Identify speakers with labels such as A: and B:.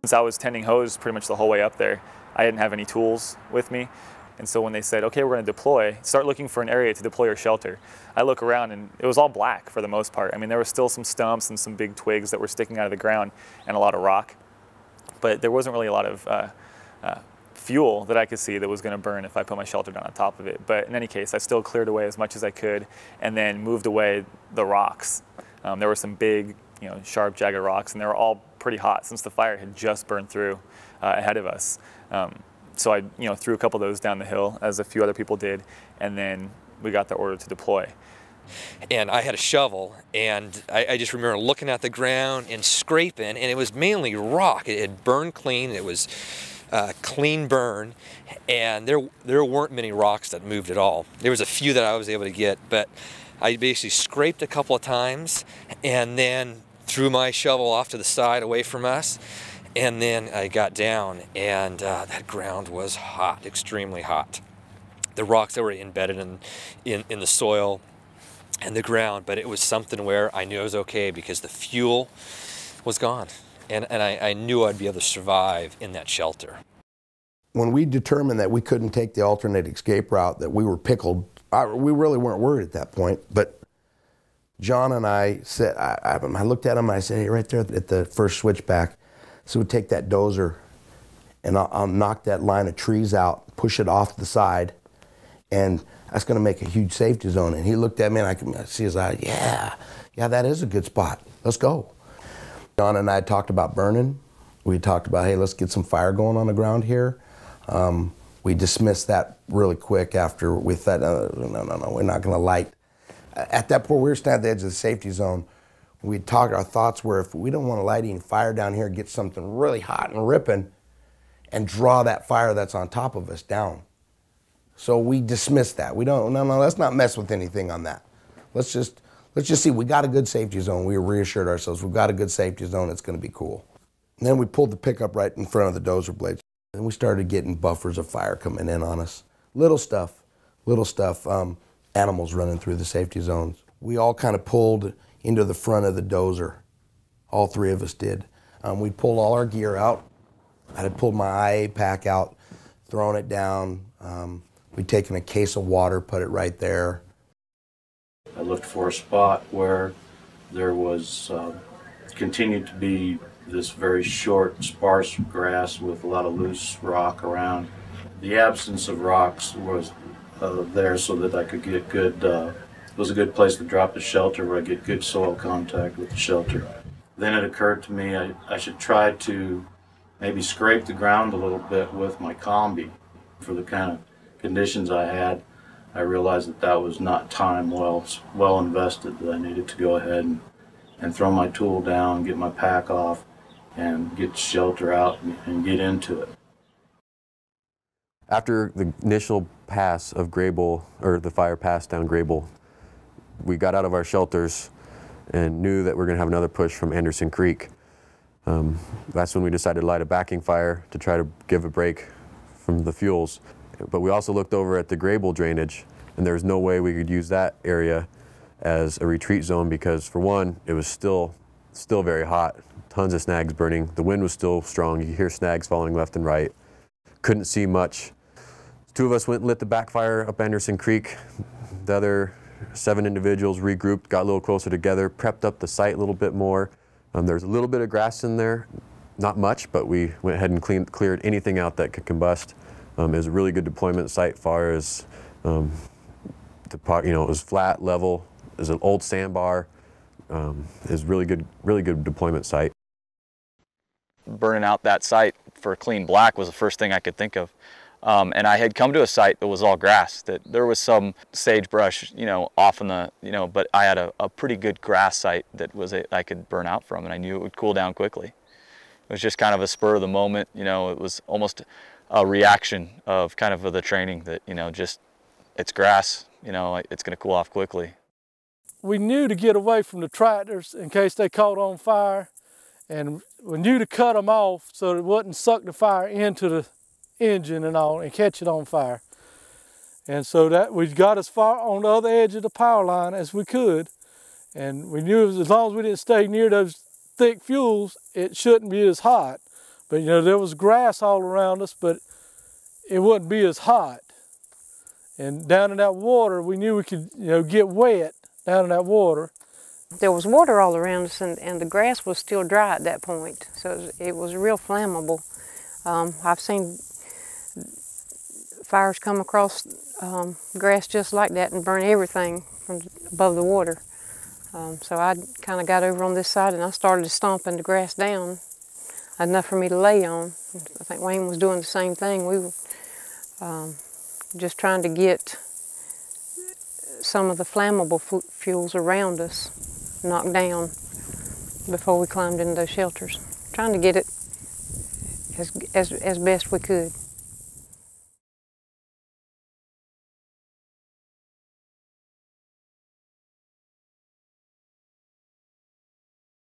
A: Since I was tending hose pretty much the whole way up there, I didn't have any tools with me. And so when they said, okay, we're going to deploy, start looking for an area to deploy your shelter, I look around and it was all black for the most part. I mean, there were still some stumps and some big twigs that were sticking out of the ground and a lot of rock. But there wasn't really a lot of fuel that I could see that was going to burn if I put my shelter down on top of it. But in any case, I still cleared away as much as I could and then moved away the rocks. There were some big, sharp, jagged rocks, and they were all pretty hot since the fire had just burned through ahead of us. So I, threw a couple of those down the hill, as a few other people did, and then we got the order to deploy.
B: And I had a shovel, and I just remember looking at the ground and scraping, and it was mainly rock. It had burned clean. It was clean burn, and there weren't many rocks that moved at all. There was a few that I was able to get, but I basically scraped a couple of times and then threw my shovel off to the side away from us, and then I got down, and that ground was hot, extremely hot. The rocks that were embedded in the soil and the ground, but it was something where I knew I was okay because the fuel was gone. And I knew I'd be able to survive in that shelter.
C: When we determined that we couldn't take the alternate escape route, that we were pickled, we really weren't worried at that point. But John and I said, I looked at him and I said, hey, right there at the first switchback, so we'd take that dozer and I'll knock that line of trees out, push it off the side, and that's going to make a huge safety zone. And he looked at me and I could see his eye, yeah, that is a good spot. Let's go. John and I talked about burning. We talked about, hey, let's get some fire going on the ground here. We dismissed that really quick after we thought, no, we're not going to light. At that point, we were standing at the edge of the safety zone. We talked, our thoughts were, if we don't want to light any fire down here, get something really hot and ripping and draw that fire that's on top of us down. So we dismissed that. We don't, no, let's not mess with anything on that. Let's just see, we got a good safety zone. We reassured ourselves, we've got a good safety zone, it's going to be cool. And then we pulled the pickup right in front of the dozer blades. And we started getting buffers of fire coming in on us. Little stuff, animals running through the safety zones. We all kind of pulled into the front of the dozer. All three of us did. We pulled all our gear out. I had pulled my IA pack out, thrown it down. We'd taken a case of water, put it right there.
D: I looked for a spot where there was continued to be this very short, sparse grass with a lot of loose rock around. The absence of rocks was there so that I could get good, it was a good place to drop the shelter where I get good soil contact with the shelter. Then it occurred to me I should try to maybe scrape the ground a little bit with my combi. For the kind of conditions I had, I realized that was not time well invested, that I needed to go ahead and throw my tool down, get my pack off, and get the shelter out and get into it.
E: After the initial pass of Grable, or the fire pass down Grable, we got out of our shelters and knew that we were going to have another push from Anderson Creek. That's when we decided to light a backing fire to try to give a break from the fuels. But we also looked over at the Grable drainage, and there was no way we could use that area as a retreat zone because, for one, it was still very hot, tons of snags burning. The wind was still strong. You could hear snags falling left and right. Couldn't see much. Two of us went and lit the backfire up Anderson Creek. The other 7 individuals regrouped, got a little closer together, prepped up the site a little bit more. There was a little bit of grass in there, not much, but we went ahead and cleared anything out that could combust. It was a really good deployment site, far as it was flat, level. It was an old sandbar. It was really good deployment site.
A: Burning out that site for clean black was the first thing I could think of. And I had come to a site that was all grass, that there was some sagebrush, off in the, but I had a pretty good grass site that I could burn out from, and I knew it would cool down quickly. It was just kind of a spur of the moment, it was almost a reaction of kind of the training that, just, it's grass, it's going to cool off quickly.
F: We knew to get away from the tractors in case they caught on fire, and we knew to cut them off so it wouldn't suck the fire into the engine and all and catch it on fire. And so that we got as far on the other edge of the power line as we could, and we knew as long as we didn't stay near those thick fuels, it shouldn't be as hot. But you know, there was grass all around us, but it wouldn't be as hot. And down in that water, we knew we could, you know, get wet down in that water.
G: There was water all around us, and the grass was still dry at that point, so it was real flammable. I've seen fires come across grass just like that and burn everything from above the water. So I kind of got over on this side and I started stomping the grass down, enough for me to lay on. I think Wayne was doing the same thing. We were just trying to get some of the flammable fuels around us knocked down before we climbed into those shelters. Trying to get it as best we could.